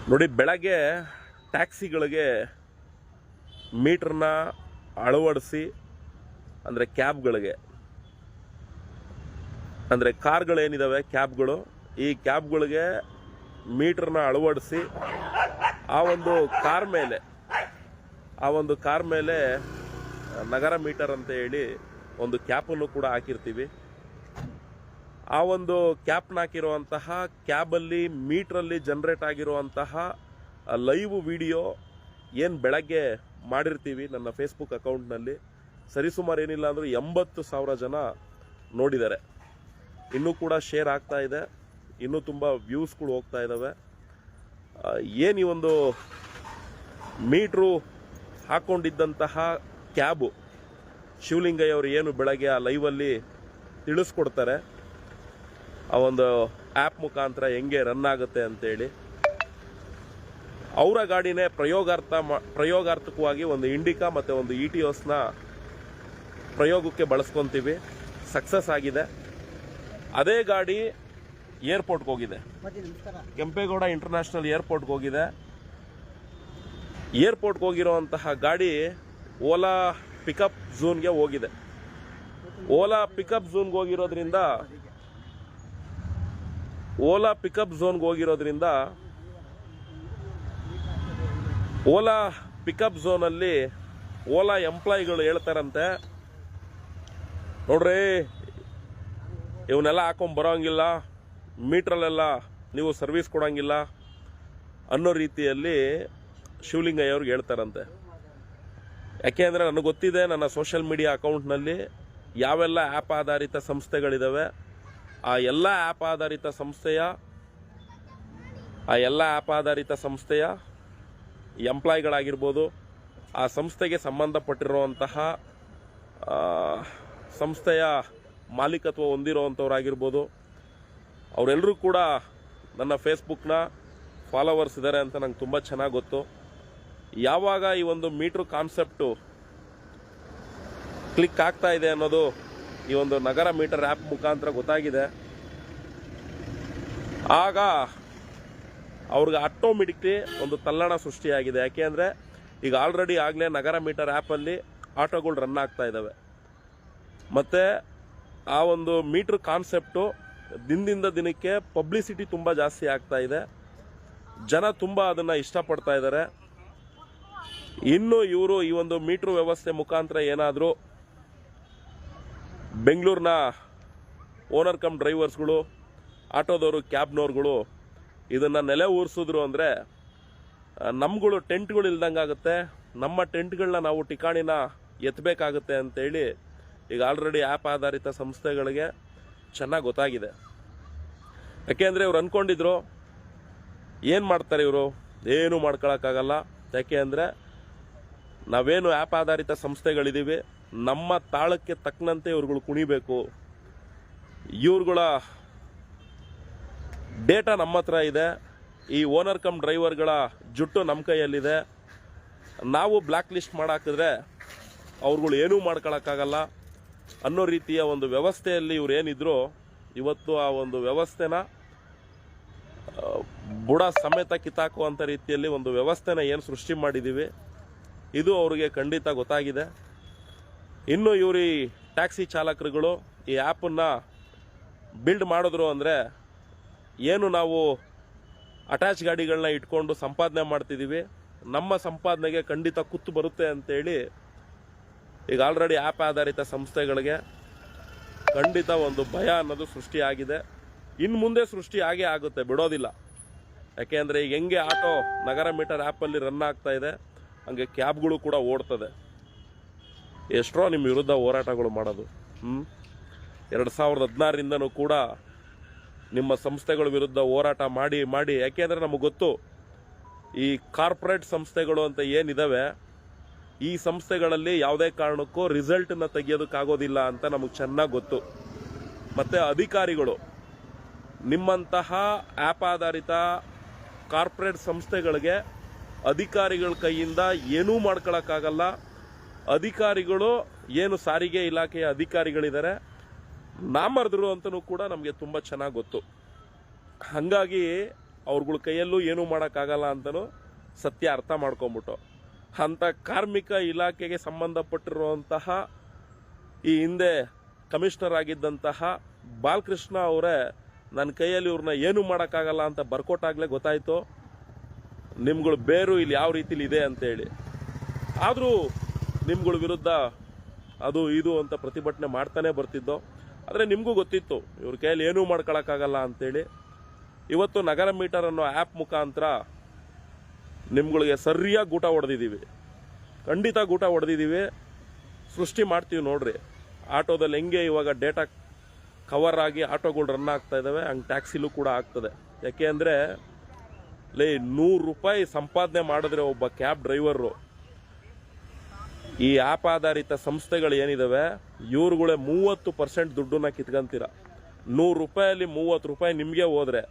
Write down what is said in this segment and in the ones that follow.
ನೋಡಿ, ಬೆಳಗ್ಗೆ ಟ್ಯಾಕ್ಸಿಗಳಿಗೆ ಮೀಟರ್ನ ಅಳವಡಿಸಿ, ಅಂದರೆ ಕ್ಯಾಬ್ಗಳಿಗೆ, ಅಂದರೆ ಕಾರ್ಗಳೇನಿದ್ದಾವೆ ಕ್ಯಾಬ್ಗಳು, ಈ ಕ್ಯಾಬ್ಗಳಿಗೆ ಮೀಟರ್ನ ಅಳವಡಿಸಿ ಆ ಒಂದು ಕಾರ್ ಮೇಲೆ ನಗರ ಮೀಟರ್ ಅಂತ ಹೇಳಿ ಒಂದು ಕ್ಯಾಪನ್ನು ಕೂಡ ಹಾಕಿರ್ತೀವಿ. ಆ ಒಂದು ಕ್ಯಾಪ್ನ ಹಾಕಿರುವಂತಹ ಕ್ಯಾಬಲ್ಲಿ ಮೀಟ್ರಲ್ಲಿ ಜನರೇಟ್ ಆಗಿರುವಂತಹ ಲೈವ್ ವಿಡಿಯೋ ಏನು ಬೆಳಗ್ಗೆ ಮಾಡಿರ್ತೀವಿ ನನ್ನ ಫೇಸ್ಬುಕ್ ಅಕೌಂಟ್ನಲ್ಲಿ, ಸರಿಸುಮಾರು ಏನಿಲ್ಲ ಅಂದರೂ 80,000 ಜನ ನೋಡಿದ್ದಾರೆ. ಇನ್ನೂ ಕೂಡ ಶೇರ್ ಆಗ್ತಾ ಇದೆ, ಇನ್ನೂ ತುಂಬ ವ್ಯೂಸ್ಗಳು ಹೋಗ್ತಾ ಇದ್ದಾವೆ. ಏನು ಈ ಒಂದು ಮೀಟ್ರು ಹಾಕ್ಕೊಂಡಿದ್ದಂತಹ ಕ್ಯಾಬು ಶಿವಲಿಂಗಯ್ಯ ಅವರು ಏನು ಬೆಳಗ್ಗೆ ಆ ಲೈವಲ್ಲಿ ತಿಳಿಸ್ಕೊಡ್ತಾರೆ, ಆ ಒಂದು ಆ್ಯಪ್ ಮುಖಾಂತರ ಹೆಂಗೆ ರನ್ ಆಗುತ್ತೆ ಅಂತೇಳಿ. ಅವರ ಗಾಡಿನೇ ಪ್ರಯೋಗಾರ್ಥಕವಾಗಿ ಒಂದು ಇಂಡಿಕಾ ಮತ್ತು ಒಂದು ಇಟಿಯೋಸ್ನ ಪ್ರಯೋಗಕ್ಕೆ ಬಳಸ್ಕೊತೀವಿ. ಸಕ್ಸಸ್ ಆಗಿದೆ. ಅದೇ ಗಾಡಿ ಏರ್ಪೋರ್ಟ್ಗೆ ಹೋಗಿದೆ, ಕೆಂಪೇಗೌಡ ಇಂಟರ್ನ್ಯಾಷನಲ್ ಏರ್ಪೋರ್ಟ್ಗೆ ಹೋಗಿದೆ. ಏರ್ಪೋರ್ಟ್ಗೆ ಹೋಗಿರುವಂತಹ ಗಾಡಿ ಓಲಾ ಪಿಕಪ್ ಝೋನ್ಗೆ ಹೋಗಿದೆ. ಓಲಾ ಪಿಕಪ್ ಝೋನ್ಗೆ ಹೋಗಿರೋದ್ರಿಂದ ಓಲಾ ಪಿಕಪ್ ಝೋನಲ್ಲಿ ಓಲಾ ಎಂಪ್ಲಾಯಿಗಳು ಹೇಳ್ತಾರಂತೆ, ನೋಡ್ರಿ ಇವನ್ನೆಲ್ಲ ಹಾಕೊಂಡ್ ಬರೋಂಗಿಲ್ಲ, ಮೀಟ್ರಲ್ಲೆಲ್ಲ ನೀವು ಸರ್ವಿಸ್ ಕೊಡೋಂಗಿಲ್ಲ ಅನ್ನೋ ರೀತಿಯಲ್ಲಿ ಶಿವಲಿಂಗಯ್ಯ ಅವ್ರಿಗೆ ಹೇಳ್ತಾರಂತೆ. ಯಾಕೆ ಅಂದರೆ ನನಗೆ ಗೊತ್ತಿದೆ, ನನ್ನ ಸೋಷಿಯಲ್ ಮೀಡಿಯಾ ಅಕೌಂಟ್ನಲ್ಲಿ ಯಾವೆಲ್ಲ ಆ್ಯಪ್ ಆಧಾರಿತ ಸಂಸ್ಥೆಗಳಿದ್ದಾವೆ, ಆ ಎಲ್ಲ ಆ್ಯಪ್ ಆಧಾರಿತ ಸಂಸ್ಥೆಯ ಎಂಪ್ಲಾಯಿಗಳಾಗಿರ್ಬೋದು, ಆ ಸಂಸ್ಥೆಗೆ ಸಂಬಂಧಪಟ್ಟಿರುವಂತಹ ಸಂಸ್ಥೆಯ ಮಾಲೀಕತ್ವ ಹೊಂದಿರುವಂಥವ್ರಾಗಿರ್ಬೋದು, ಅವರೆಲ್ಲರೂ ಕೂಡ ನನ್ನ ಫೇಸ್ಬುಕ್ನ ಫಾಲೋವರ್ಸ್ ಇದ್ದಾರೆ ಅಂತ ನಂಗೆ ತುಂಬ ಚೆನ್ನಾಗಿ ಗೊತ್ತು. ಯಾವಾಗ ಈ ಒಂದು ಮೀಟ್ರ್ ಕಾನ್ಸೆಪ್ಟು ಕ್ಲಿಕ್ ಆಗ್ತಾ ಇದೆ ಅನ್ನೋದು ಈ ಒಂದು ನಗರ ಮೀಟರ್ ಆ್ಯಪ್ ಮುಖಾಂತರ ಗೊತ್ತಾಗಿದೆ, ಆಗ ಅವ್ರಿಗೆ ಆಟೋಮೆಟಿಕ್ಲಿ ಒಂದು ತಲ್ಲಣ ಸೃಷ್ಟಿಯಾಗಿದೆ. ಯಾಕೆ ಅಂದರೆ ಈಗ ಆಗಲೇ ನಗರ ಮೀಟರ್ ಆ್ಯಪಲ್ಲಿ ಆಟೋಗಳು ರನ್ ಆಗ್ತಾ ಇದ್ದಾವೆ. ಮತ್ತು ಆ ಒಂದು ಮೀಟ್ರ್ ಕಾನ್ಸೆಪ್ಟು ದಿನದಿಂದ ದಿನಕ್ಕೆ ಪಬ್ಲಿಸಿಟಿ ತುಂಬ ಜಾಸ್ತಿ ಆಗ್ತಾ ಇದೆ, ಜನ ತುಂಬ ಅದನ್ನು ಇಷ್ಟಪಡ್ತಾ ಇದ್ದಾರೆ. ಇನ್ನು ಇವರು ಈ ಒಂದು ಮೀಟ್ರ್ ವ್ಯವಸ್ಥೆ ಮುಖಾಂತರ ಏನಾದರೂ ಬೆಂಗಳೂರಿನ ಓನರ್ ಕಮ್ ಡ್ರೈವರ್ಸ್ಗಳು, ಆಟೋದವರು, ಕ್ಯಾಬ್ನವ್ರುಗಳು ಇದನ್ನು ನೆಲೆ ಊರಿಸಿದ್ರು ಅಂದರೆ ನಮ್ಗಳು ಟೆಂಟ್ಗಳು ಇಲ್ದಂಗೆ ಆಗುತ್ತೆ, ನಮ್ಮ ಟೆಂಟ್ಗಳನ್ನ ನಾವು ಠಿಕಾಣಿನ ಎತ್ತಬೇಕಾಗುತ್ತೆ ಅಂತೇಳಿ ಈಗ ಆ್ಯಪ್ ಆಧಾರಿತ ಸಂಸ್ಥೆಗಳಿಗೆ ಚೆನ್ನಾಗಿ ಗೊತ್ತಾಗಿದೆ. ಯಾಕೆಂದರೆ ಇವ್ರು ಅಂದ್ಕೊಂಡಿದ್ರು ಏನು ಮಾಡ್ತಾರೆ ಇವರು, ಏನೂ ಮಾಡ್ಕೊಳಕ್ಕಾಗಲ್ಲ. ಯಾಕೆ ಅಂದರೆ ನಾವೇನು ಆ್ಯಪ್ ಆಧಾರಿತ ಸಂಸ್ಥೆಗಳಿದ್ದೀವಿ, ನಮ್ಮ ತಾಳಕ್ಕೆ ತಕ್ಕಂತೆ ಇವ್ರುಗಳು ಕುಣಿಬೇಕು, ಇವ್ರುಗಳ ಡೇಟಾ ನಮ್ಮ ಹತ್ರ ಇದೆ, ಈ ಓನರ್ ಕಮ್ ಡ್ರೈವರ್ಗಳ ಜುಟ್ಟು ನಮ್ಮ ಕೈಯಲ್ಲಿದೆ, ನಾವು ಬ್ಲ್ಯಾಕ್ ಲಿಸ್ಟ್ ಮಾಡಾಕಿದ್ರೆ ಅವ್ರುಗಳು ಏನೂ ಮಾಡ್ಕೊಳಕ್ಕಾಗಲ್ಲ ಅನ್ನೋ ರೀತಿಯ ಒಂದು ವ್ಯವಸ್ಥೆಯಲ್ಲಿ ಇವ್ರು ಏನಿದ್ರು, ಇವತ್ತು ಆ ಒಂದು ವ್ಯವಸ್ಥೆನ ಬುಡ ಸಮೇತ ಕಿತ್ತಾಕುವಂಥ ರೀತಿಯಲ್ಲಿ ಒಂದು ವ್ಯವಸ್ಥೆನ ಏನು ಸೃಷ್ಟಿ ಮಾಡಿದ್ದೀವಿ, ಇದು ಅವ್ರಿಗೆ ಖಂಡಿತ ಗೊತ್ತಾಗಿದೆ. ಇನ್ನು ಇವರು ಈ ಟ್ಯಾಕ್ಸಿ ಚಾಲಕರುಗಳು ಈ ಆ್ಯಪನ್ನು ಬಿಲ್ಡ್ ಮಾಡಿದ್ರು ಅಂದರೆ, ಏನು ನಾವು ಅಟ್ಯಾಚ್ ಗಾಡಿಗಳನ್ನ ಇಟ್ಕೊಂಡು ಸಂಪಾದನೆ ಮಾಡ್ತಿದ್ದೀವಿ, ನಮ್ಮ ಸಂಪಾದನೆಗೆ ಖಂಡಿತ ಕುತ್ತು ಬರುತ್ತೆ ಅಂತೇಳಿ ಈಗ ಆ್ಯಪ್ ಆಧಾರಿತ ಸಂಸ್ಥೆಗಳಿಗೆ ಖಂಡಿತ ಒಂದು ಭಯ ಅನ್ನೋದು ಸೃಷ್ಟಿಯಾಗಿದೆ. ಇನ್ನು ಮುಂದೆ ಸೃಷ್ಟಿ ಆಗೇ ಆಗುತ್ತೆ, ಬಿಡೋದಿಲ್ಲ. ಯಾಕೆಂದರೆ ಈಗ ಹೆಂಗೆ ಆಟೋ ನಗರ ಮೀಟರ್ ಆ್ಯಪಲ್ಲಿ ರನ್ ಆಗ್ತಾ ಇದೆ, ಹಂಗೆ ಕ್ಯಾಬ್ಗಳು ಕೂಡ ಓಡ್ತದೆ. ಎಷ್ಟೋ ನಿಮ್ಮ ವಿರುದ್ಧ ಹೋರಾಟಗಳು ಮಾಡೋದು. 2016ರಿಂದನೂ ಕೂಡ ನಿಮ್ಮ ಸಂಸ್ಥೆಗಳ ವಿರುದ್ಧ ಹೋರಾಟ ಮಾಡಿ ಯಾಕೆಂದರೆ ನಮಗೆ ಗೊತ್ತು, ಈ ಕಾರ್ಪೊರೇಟ್ ಸಂಸ್ಥೆಗಳು ಅಂತ ಏನಿದಾವೆ, ಈ ಸಂಸ್ಥೆಗಳಲ್ಲಿ ಯಾವುದೇ ಕಾರಣಕ್ಕೂ ರಿಸಲ್ಟನ್ನು ತೆಗೆಯೋದಕ್ಕಾಗೋದಿಲ್ಲ ಅಂತ ನಮಗೆ ಚೆನ್ನಾಗಿ ಗೊತ್ತು. ಮತ್ತು ಅಧಿಕಾರಿಗಳು, ನಿಮ್ಮಂತಹ ಆ್ಯಪ್ ಆಧಾರಿತ ಕಾರ್ಪೊರೇಟ್ ಸಂಸ್ಥೆಗಳಿಗೆ ಅಧಿಕಾರಿಗಳ ಕೈಯಿಂದ ಏನೂ ಮಾಡ್ಕೊಳಕ್ಕಾಗಲ್ಲ. ಅಧಿಕಾರಿಗಳು ಏನು ಸಾರಿಗೆ ಇಲಾಖೆಯ ಅಧಿಕಾರಿಗಳಿದ್ದಾರೆ, ನಾಮರ್ದರು ಅಂತಲೂ ಕೂಡ ನಮಗೆ ತುಂಬ ಚೆನ್ನಾಗಿ ಗೊತ್ತು. ಹಾಗಾಗಿ ಅವ್ರಗಳ ಕೈಯಲ್ಲೂ ಏನೂ ಮಾಡೋಕ್ಕಾಗಲ್ಲ ಅಂತಲೂ ಸತ್ಯ ಅರ್ಥ ಮಾಡ್ಕೊಂಬಿಟ್ಟು ಅಂಥ ಕಾರ್ಮಿಕ ಇಲಾಖೆಗೆ ಸಂಬಂಧಪಟ್ಟಿರುವಂತಹ ಈ ಹಿಂದೆ ಕಮಿಷನರ್ ಆಗಿದ್ದಂತಹ ಬಾಲಕೃಷ್ಣ ಅವರೇ ನನ್ನ ಕೈಯಲ್ಲಿ ಇವ್ರನ್ನ ಏನೂ ಮಾಡೋಕ್ಕಾಗಲ್ಲ ಅಂತ ಬರ್ಕೊಟ್ಟಾಗಲೇ ಗೊತ್ತಾಯಿತು ನಿಮ್ಗಳ ಬೇರು ಇಲ್ಲಿ ಯಾವ ರೀತಿಲಿ ಇದೆ ಅಂತೇಳಿ. ಆದರೂ ನಿಮ್ಗಳ ವಿರುದ್ಧ ಅದು ಇದು ಅಂತ ಪ್ರತಿಭಟನೆ ಮಾಡ್ತಾನೆ ಬರ್ತಿದ್ದೋ. ಆದರೆ ನಿಮಗೂ ಗೊತ್ತಿತ್ತು ಇವ್ರ ಕೈಯಲ್ಲಿ ಏನೂ ಮಾಡ್ಕೊಳಕ್ಕಾಗಲ್ಲ ಅಂತೇಳಿ. ಇವತ್ತು ನಗರ ಮೀಟರ್ ಅನ್ನೋ ಆ್ಯಪ್ ಮುಖಾಂತರ ನಿಮ್ಗಳಿಗೆ ಸರಿಯಾಗಿ ಗೂಟ ಹೊಡೆದಿದ್ದೀವಿ, ಖಂಡಿತ ಗೂಟ ಹೊಡೆದಿದ್ದೀವಿ, ಸೃಷ್ಟಿ ಮಾಡ್ತೀವಿ ನೋಡ್ರಿ. ಆಟೋದಲ್ಲಿ ಹೆಂಗೆ ಇವಾಗ ಡೇಟಾ ಕವರ್ ಆಗಿ ಆಟೋಗಳು ರನ್ ಆಗ್ತಾ ಇದ್ದಾವೆ ಹಂಗೆ ಟ್ಯಾಕ್ಸಿಲೂ ಕೂಡ ಆಗ್ತದೆ. ಯಾಕೆ ಅಂದರೆ ₹100 ಸಂಪಾದನೆ ಮಾಡಿದ್ರೆ ಒಬ್ಬ ಕ್ಯಾಬ್ ಡ್ರೈವರು ಈ ಆ್ಯಪ್ ಆಧಾರಿತ ಸಂಸ್ಥೆಗಳು ಏನಿದಾವೆ ಇವ್ರುಗಳೇ 30% ದುಡ್ಡನ್ನ ಕಿತ್ಕೊಂತೀರ. ₹100 ₹30 ನಿಮಗೆ ಹೋದ್ರೆ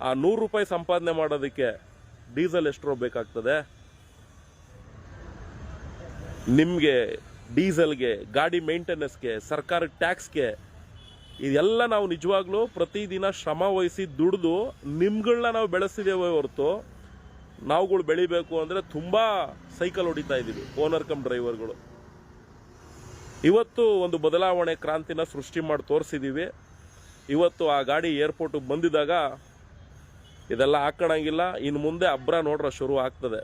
ಆ ₹100 ಸಂಪಾದನೆ ಮಾಡೋದಕ್ಕೆ ಡೀಸೆಲ್ ಎಷ್ಟು ಬೇಕಾಗ್ತದೆ ನಿಮಗೆ? ಡೀಸೆಲ್ಗೆ, ಗಾಡಿ ಮೇಂಟೆನೆನ್ಸ್ಗೆ, ಸರ್ಕಾರಕ್ಕೆ ಟ್ಯಾಕ್ಸ್ಗೆ, ಇದೆಲ್ಲ ನಾವು ನಿಜವಾಗ್ಲೂ ಪ್ರತಿದಿನ ಶ್ರಮ ವಹಿಸಿ ದುಡಿದು ನಿಮ್ಗಳನ್ನ ನಾವು ಬೆಳೆಸಿದ್ದೇವೆ ಹೊರತು ನಾವುಗಳು ಬೆಳಿಬೇಕು ಅಂದರೆ ತುಂಬ ಸೈಕಲ್ ಹೊಡಿತಾ ಇದ್ದೀವಿ ಓನರ್ ಕಮ್ ಡ್ರೈವರ್ಗಳು. ಇವತ್ತು ಒಂದು ಬದಲಾವಣೆ ಕ್ರಾಂತಿನ ಸೃಷ್ಟಿ ಮಾಡಿ ತೋರಿಸಿದ್ದೀವಿ. ಇವತ್ತು ಆ ಗಾಡಿ ಏರ್ಪೋರ್ಟಿಗೆ ಬಂದಿದ್ದಾಗ ಇದೆಲ್ಲ ಹಾಕೋಣಂಗಿಲ್ಲ, ಇನ್ನು ಮುಂದೆ ಅಬ್ರ ನೋಡ್ರ ಶುರು ಆಗ್ತದೆ.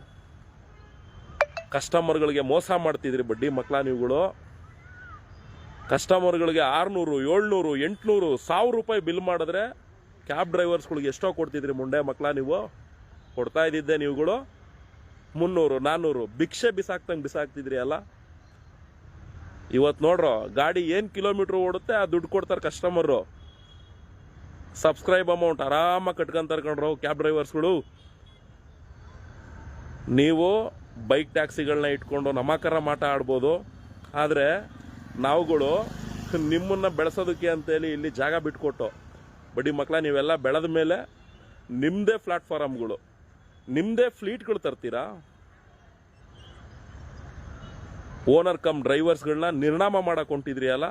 ಕಸ್ಟಮರ್ಗಳಿಗೆ ಮೋಸ ಮಾಡ್ತಿದ್ರಿ ಬಡ್ಡಿ ಮಕ್ಕಳ ನೀವುಗಳು. ಕಸ್ಟಮರ್ಗಳಿಗೆ 600, 700, 800, ₹1000 ಬಿಲ್ ಮಾಡಿದ್ರೆ ಕ್ಯಾಬ್ ಡ್ರೈವರ್ಸ್ಗಳಿಗೆ ಎಷ್ಟೋ ಕೊಡ್ತಿದ್ರಿ ಮುಂಡೆ ಮಕ್ಕಳ ನೀವು. ಕೊಡ್ತಾ ಇದ್ದಿದ್ದೆ ನೀವುಗಳು 300, 400 ಭಿಕ್ಷೆ ಬಿಸಾಕ್ತಿದ್ರಿ ಅಲ್ಲ. ಇವತ್ತು ನೋಡ್ರೋ ಗಾಡಿ ಏನು ಕಿಲೋಮೀಟ್ರ್ ಓಡುತ್ತೆ ಆ ದುಡ್ಡು ಕೊಡ್ತಾರೆ ಕಸ್ಟಮರು. ಸಬ್ಸ್ಕ್ರೈಬ್ ಅಮೌಂಟ್ ಆರಾಮಾಗಿ ಕಟ್ಕೊಂತಾರೆ ಕಣ್ರೋ ಕ್ಯಾಬ್ ಡ್ರೈವರ್ಸ್ಗಳು. ನೀವು ಬೈಕ್ ಟ್ಯಾಕ್ಸಿಗಳನ್ನ ಇಟ್ಕೊಂಡು ನಮಕರ ಮಾಟ ಆಡ್ಬೋದು, ಆದರೆ ನಾವುಗಳು ನಿಮ್ಮನ್ನ ಬೆಳೆಸೋದಕ್ಕೆ ಅಂತೇಳಿ ಇಲ್ಲಿ ಜಾಗ ಬಿಟ್ಕೊಟ್ಟು ಬಡ್ಡಿ ಮಕ್ಕಳ ನೀವೆಲ್ಲ ಬೆಳೆದ ಮೇಲೆ ನಿಮ್ಮದೇ ಪ್ಲಾಟ್ಫಾರಮ್ಗಳು, ನಿಮ್ಮದೇ ಫ್ಲೀಟ್ಗಳು ತರ್ತೀರಾ. ಓನರ್ ಕಮ್ ಡ್ರೈವರ್ಸ್ಗಳನ್ನ ನಿರ್ನಾಮ ಮಾಡಕ್ಕೆ ಹೊಂಟಿದ್ರಿ ಅಲ್ಲ.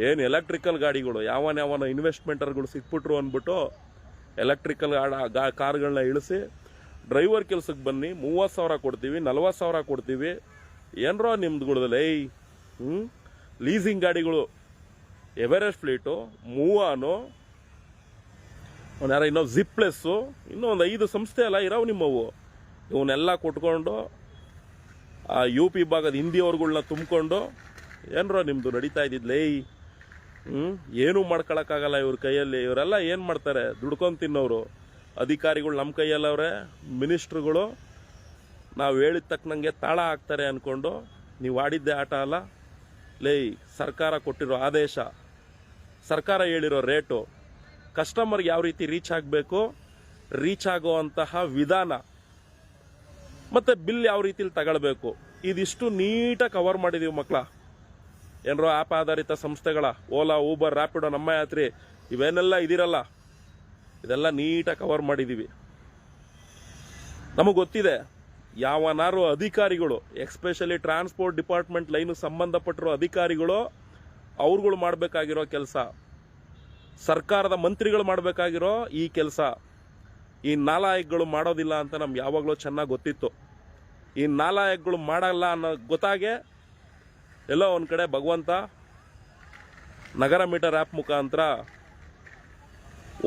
ಏನು ಎಲೆಕ್ಟ್ರಿಕಲ್ ಗಾಡಿಗಳು ಯಾವನ ಇನ್ವೆಸ್ಟ್ಮೆಂಟರ್ಗಳು ಸಿಕ್ಬಿಟ್ರು ಅಂದ್ಬಿಟ್ಟು ಎಲೆಕ್ಟ್ರಿಕಲ್ ಕಾರ್ಗಳನ್ನ ಇಳಿಸಿ ಡ್ರೈವರ್ ಕೆಲ್ಸಕ್ಕೆ ಬನ್ನಿ, 30,000 ಕೊಡ್ತೀವಿ, 40,000 ಕೊಡ್ತೀವಿ. ಏನರೋ ನಿಮ್ದುಗಳದಲ್ಲಿ ಲೀಸಿಂಗ್ ಗಾಡಿಗಳು, ಎವರೆಸ್ಟ್ ಫ್ಲೀಟು, ಮೂವಾನು, ಯಾರ ಇನ್ನೂ ಜಿಪ್ಲೆಸ್ಸು, ಇನ್ನೂ ಒಂದು 5 ಸಂಸ್ಥೆ ಎಲ್ಲ ಇರೋವು ನಿಮ್ಮವು. ಇವನ್ನೆಲ್ಲ ಕೊಟ್ಕೊಂಡು ಆ UP ಭಾಗದ ಹಿಂದಿಯವ್ರುಗಳ್ನ ತುಂಬಿಕೊಂಡು ಏನರೋ ನಿಮ್ಮದು ನಡೀತಾ ಇದ್ದಿದ್ಲೇ. ಏನೂ ಮಾಡ್ಕೊಳಕ್ಕಾಗಲ್ಲ ಇವ್ರ ಕೈಯಲ್ಲಿ. ಇವರೆಲ್ಲ ಏನು ಮಾಡ್ತಾರೆ? ದುಡ್ಕೊಂಡು ತಿನ್ನೋರು. ಅಧಿಕಾರಿಗಳು ನಮ್ಮ ಕೈಯಲ್ಲವ್ರೆ, ಮಿನಿಸ್ಟ್ರುಗಳು ನಾವು ಹೇಳಿದ ತಕ್ಕನಂಗೆ ತಾಳ ಹಾಕ್ತಾರೆ ಅಂದ್ಕೊಂಡು ನೀವು ಆಡಿದ್ದೆ ಆಟ ಅಲ್ಲ. ಸರ್ಕಾರ ಕೊಟ್ಟಿರೋ ಆದೇಶ, ಸರ್ಕಾರ ಹೇಳಿರೋ ರೇಟು, ಕಸ್ಟಮರ್ಗೆ ಯಾವ ರೀತಿ ರೀಚ್ ಆಗಬೇಕು, ರೀಚ್ ಆಗುವಂತಹ ವಿಧಾನ, ಮತ್ತು ಬಿಲ್ ಯಾವ ರೀತಿಲಿ ತಗೊಳ್ಬೇಕು, ಇದಿಷ್ಟು ನೀಟಾಗಿ ಕವರ್ ಮಾಡಿದೀವಿ ಮಕ್ಕಳ. ಏನರೋ ಆ್ಯಪ್ ಆಧಾರಿತ ಸಂಸ್ಥೆಗಳ ಓಲಾ, ಊಬರ್, ರ್ಯಾಪಿಡೋ, ನಮ್ಮ ಯಾತ್ರಿ ಇವೇನೆಲ್ಲ ಇದಿರಲ್ಲ, ಇದೆಲ್ಲ ನೀಟಾಗಿ ಕವರ್ ಮಾಡಿದ್ದೀವಿ. ನಮಗೆ ಗೊತ್ತಿದೆ ಯಾವನಾರು ಅಧಿಕಾರಿಗಳು, ಎಕ್ಸ್ಪೆಷಲಿ ಟ್ರಾನ್ಸ್ಪೋರ್ಟ್ ಡಿಪಾರ್ಟ್ಮೆಂಟ್ ಲೈನ್ ಸಂಬಂಧಪಟ್ಟಿರೋ ಅಧಿಕಾರಿಗಳು ಅವ್ರುಗಳು ಮಾಡಬೇಕಾಗಿರೋ ಕೆಲಸ, ಸರ್ಕಾರದ ಮಂತ್ರಿಗಳು ಮಾಡಬೇಕಾಗಿರೋ ಈ ಕೆಲಸ ಈ ನಾಲಾಯಕ್ಗಳು ಮಾಡೋದಿಲ್ಲ ಅಂತ ನಮ್ಗೆ ಯಾವಾಗಲೂ ಚೆನ್ನಾಗಿ ಗೊತ್ತಿತ್ತು. ಈ ನಾಲಾಯಕ್ಗಳು ಮಾಡಲ್ಲ ಅನ್ನೋ ಗೊತ್ತಾಗೆ ಎಲ್ಲೋ ಒಂದು ಕಡೆ ಭಗವಂತ ನಗರ ಮೀಟರ್ ಆ್ಯಪ್ ಮುಖಾಂತರ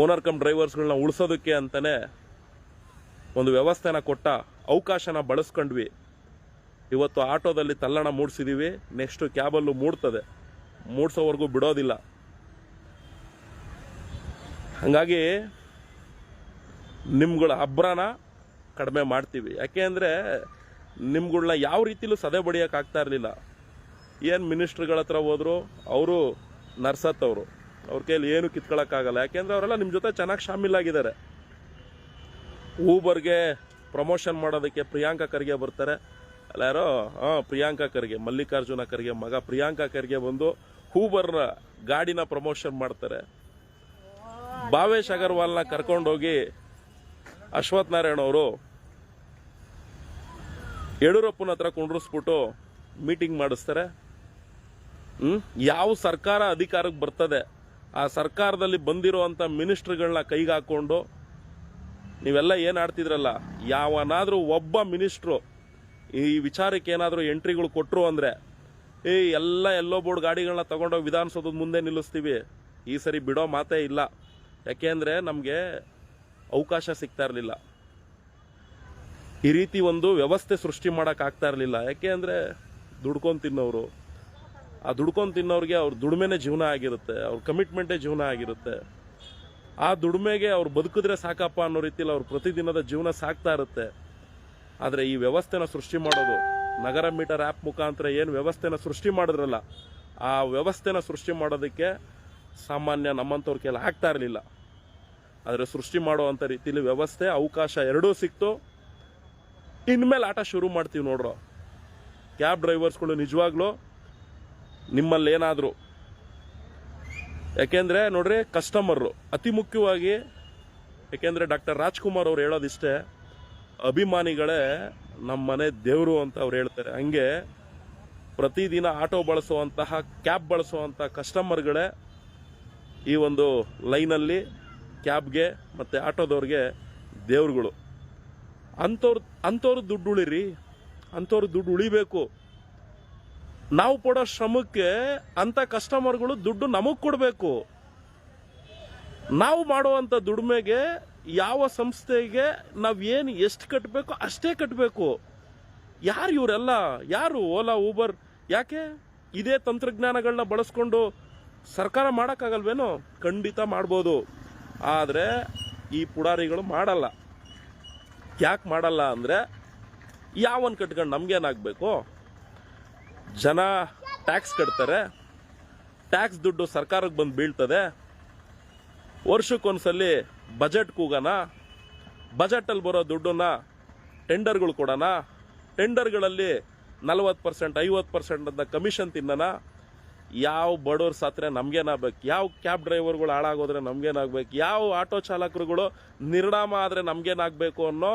ಓನರ್ ಕಮ್ ಡ್ರೈವರ್ಸ್ಗಳನ್ನ ಉಳಿಸೋದಕ್ಕೆ ಅಂತಲೇ ಒಂದು ವ್ಯವಸ್ಥೆನ ಕೊಟ್ಟ, ಅವಕಾಶನ ಬಳಸ್ಕೊಂಡ್ವಿ. ಇವತ್ತು ಆಟೋದಲ್ಲಿ ತಲ್ಲಣ ಮೂಡಿಸಿದ್ದೀವಿ, ನೆಕ್ಸ್ಟು ಕ್ಯಾಬಲ್ಲೂ ಮೂಡ್ತದೆ, ಮೂಡಿಸೋವರೆಗೂ ಬಿಡೋದಿಲ್ಲ. ಹಾಗಾಗಿ ನಿಮ್ಗಳ ಅಬ್ರಾನ ಕಡಿಮೆ ಮಾಡ್ತೀವಿ. ಯಾಕೆ ಅಂದರೆ ನಿಮ್ಗಳನ್ನ ಯಾವ ರೀತಿಲೂ ಸದೆ ಬಡಿಯೋಕ್ಕಾಗ್ತಾ ಇರಲಿಲ್ಲ. ಏನು ಮಿನಿಸ್ಟ್ರುಗಳ ಹತ್ರ ಹೋದ್ರು ಅವರು ನರ್ಸತ್ತವರು, ಅವ್ರ ಕೈಯಲ್ಲಿ ಏನು ಕಿತ್ಕೊಳ್ಳೋಕ್ಕಾಗಲ್ಲ. ಯಾಕೆಂದರೆ ಅವರೆಲ್ಲ ನಿಮ್ಮ ಜೊತೆ ಚೆನ್ನಾಗಿ ಶಾಮೀಲಾಗಿದ್ದಾರೆ. ಊಬರ್ಗೆ ಪ್ರಮೋಷನ್ ಮಾಡೋದಕ್ಕೆ ಪ್ರಿಯಾಂಕಾ ಖರ್ಗೆ ಬರ್ತಾರೆ ಅಲ್ಲ, ಯಾರೋ ಪ್ರಿಯಾಂಕಾ ಖರ್ಗೆ, ಮಲ್ಲಿಕಾರ್ಜುನ ಖರ್ಗೆ ಮಗ ಪ್ರಿಯಾಂಕಾ ಖರ್ಗೆ ಬಂದು ಊಬರ್ ಗಾಡಿನ ಪ್ರಮೋಷನ್ ಮಾಡ್ತಾರೆ. ಭಾವೇಶ್ ಅಗರ್ವಾಲ್ನ ಕರ್ಕೊಂಡೋಗಿ ಅಶ್ವಥ್ ನಾರಾಯಣ ಅವರು ಯಡಿಯೂರಪ್ಪನ ಹತ್ರ ಕುಂಡ್ರಿಸ್ಬಿಟ್ಟು ಮೀಟಿಂಗ್ ಮಾಡಿಸ್ತಾರೆ. ಯಾವ ಸರ್ಕಾರ ಅಧಿಕಾರಕ್ಕೆ ಬರ್ತದೆ ಆ ಸರ್ಕಾರದಲ್ಲಿ ಬಂದಿರುವಂಥ ಮಿನಿಸ್ಟ್ರುಗಳನ್ನ ಕೈಗೆ ಹಾಕ್ಕೊಂಡು ನೀವೆಲ್ಲ ಏನು ಆಡ್ತಿದ್ರಲ್ಲ, ಯಾವನಾದರೂ ಒಬ್ಬ ಮಿನಿಸ್ಟ್ರು ಈ ವಿಚಾರಕ್ಕೆ ಏನಾದರೂ ಎಂಟ್ರಿಗಳು ಕೊಟ್ಟರು ಅಂದರೆ ಎಲ್ಲ ಎಲ್ಲೋ ಬೋರ್ಡ್ ಗಾಡಿಗಳನ್ನ ತಗೊಂಡೋಗಿ ವಿಧಾನಸೌಧದ ಮುಂದೆ ನಿಲ್ಲಿಸ್ತೀವಿ. ಈ ಸರಿ ಬಿಡೋ ಮಾತೇ ಇಲ್ಲ. ಯಾಕೆಂದರೆ ನಮಗೆ ಅವಕಾಶ ಸಿಗ್ತಾ ಇರಲಿಲ್ಲ, ಈ ರೀತಿ ಒಂದು ವ್ಯವಸ್ಥೆ ಸೃಷ್ಟಿ ಮಾಡೋಕ್ಕಾಗ್ತಾ ಇರಲಿಲ್ಲ. ಯಾಕೆ ಅಂದರೆ ದುಡ್ಕೊಂಡು ತಿನ್ನೋರು, ಆ ದುಡ್ಕೊಂಡು ತಿನ್ನೋರಿಗೆ ಅವ್ರ ದುಡಿಮೆನೇ ಜೀವನ ಆಗಿರುತ್ತೆ, ಅವ್ರ ಕಮಿಟ್ಮೆಂಟೇ ಜೀವನ ಆಗಿರುತ್ತೆ. ಆ ದುಡಿಮೆಗೆ ಅವ್ರು ಬದುಕಿದ್ರೆ ಸಾಕಪ್ಪ ಅನ್ನೋ ರೀತಿಯಲ್ಲಿ ಅವ್ರ ಪ್ರತಿದಿನದ ಜೀವನ ಸಾಗ್ತಾ ಇರುತ್ತೆ. ಆದರೆ ಈ ವ್ಯವಸ್ಥೆನ ಸೃಷ್ಟಿ ಮಾಡೋದು, ನಗರ ಮೀಟರ್ ಆ್ಯಪ್ ಮುಖಾಂತರ ಏನು ವ್ಯವಸ್ಥೆನ ಸೃಷ್ಟಿ ಮಾಡಿದ್ರಲ್ಲ, ಆ ವ್ಯವಸ್ಥೆನ ಸೃಷ್ಟಿ ಮಾಡೋದಕ್ಕೆ ಸಾಮಾನ್ಯ ನಮ್ಮಂಥವ್ರ ಕೈಲಿ ಆಗ್ತಾ ಇರಲಿಲ್ಲ. ಆದರೆ ಸೃಷ್ಟಿ ಮಾಡುವಂಥ ರೀತಿಯಲ್ಲಿ ವ್ಯವಸ್ಥೆ, ಅವಕಾಶ ಎರಡೂ ಸಿಕ್ತು. ಇನ್ಮೇಲೆ ಆಟ ಶುರು ಮಾಡ್ತೀವಿ ನೋಡ್ರೋ. ಕ್ಯಾಬ್ ಡ್ರೈವರ್ಸ್ಗಳು ನಿಜವಾಗ್ಲೂ ನಿಮ್ಮಲ್ಲಿ ಏನಾದರೂ, ಯಾಕೆಂದರೆ ನೋಡ್ರಿ ಕಸ್ಟಮರು ಅತಿ ಮುಖ್ಯವಾಗಿ, ಯಾಕೆಂದರೆ ಡಾಕ್ಟರ್ ರಾಜ್ಕುಮಾರ್ ಅವ್ರು ಹೇಳೋದಿಷ್ಟೇ, ಅಭಿಮಾನಿಗಳೇ ನಮ್ಮ ಮನೆ ದೇವರು ಅಂತ ಅವ್ರು ಹೇಳ್ತಾರೆ. ಹಂಗೆ ಪ್ರತಿದಿನ ಆಟೋ ಬಳಸುವಂತಹ, ಕ್ಯಾಬ್ ಬಳಸುವಂಥ ಕಸ್ಟಮರ್ಗಳೇ ಈ ಒಂದು ಲೈನಲ್ಲಿ ಕ್ಯಾಬ್ಗೆ ಮತ್ತು ಆಟೋದವ್ರಿಗೆ ದೇವ್ರುಗಳು. ಅಂಥವ್ರು ದುಡ್ಡು ಉಳಿರಿ, ಅಂಥವ್ರು ದುಡ್ಡು ಉಳಿಬೇಕು. ನಾವು ಪಡೋ ಶ್ರಮಕ್ಕೆ ಅಂಥ ಕಸ್ಟಮರ್ಗಳು ದುಡ್ಡು ನಮಗೆ ಕೊಡಬೇಕು. ನಾವು ಮಾಡುವಂಥ ದುಡಿಮೆಗೆ ಯಾವ ಸಂಸ್ಥೆಗೆ ನಾವೇನು ಎಷ್ಟು ಕಟ್ಟಬೇಕು ಅಷ್ಟೇ ಕಟ್ಟಬೇಕು. ಯಾರು ಇವರೆಲ್ಲ? ಯಾರು ಓಲಾ, ಊಬರ್? ಯಾಕೆ ಇದೇ ತಂತ್ರಜ್ಞಾನಗಳನ್ನ ಬಳಸ್ಕೊಂಡು ಸರ್ಕಾರ ಮಾಡೋಕ್ಕಾಗಲ್ವೇನೋ? ಖಂಡಿತ ಮಾಡ್ಬೋದು. ಆದರೆ ಈ ಪುಡಾರಿಗಳು ಮಾಡಲ್ಲ. ಯಾಕೆ ಮಾಡಲ್ಲ ಅಂದರೆ, ಯಾವನ್ ಕಟ್ಕೊಂಡು ನಮ್ಗೇನಾಗಬೇಕು? ಜನ ಟ್ಯಾಕ್ಸ್ ಕಟ್ತಾರೆ, ಟ್ಯಾಕ್ಸ್ ದುಡ್ಡು ಸರ್ಕಾರಕ್ಕೆ ಬಂದು ಬೀಳ್ತದೆ. ವರ್ಷಕ್ಕೊಂದ್ಸಲಿ ಬಜೆಟ್ ಕೂಗೋಣ, ಬಜೆಟಲ್ಲಿ ಬರೋ ದುಡ್ಡನ್ನ ಟೆಂಡರ್ಗಳು ಕೊಡೋಣ, ಟೆಂಡರ್ಗಳಲ್ಲಿ 40%, 50% ಅಂತ ಕಮಿಷನ್ ತಿನ್ನೋಣ. ಯಾವ ಬಡವ್ರ ಸತ್ರೆ ನಮ್ಗೇನಾಗಬೇಕು? ಯಾವ ಕ್ಯಾಬ್ ಡ್ರೈವರ್ಗಳು ಹಾಳಾಗೋದ್ರೆ ನಮ್ಗೇನಾಗಬೇಕು? ಯಾವ ಆಟೋ ಚಾಲಕರುಗಳು ನಿರ್ನಾಮ ಆದರೆ ನಮ್ಗೇನಾಗಬೇಕು ಅನ್ನೋ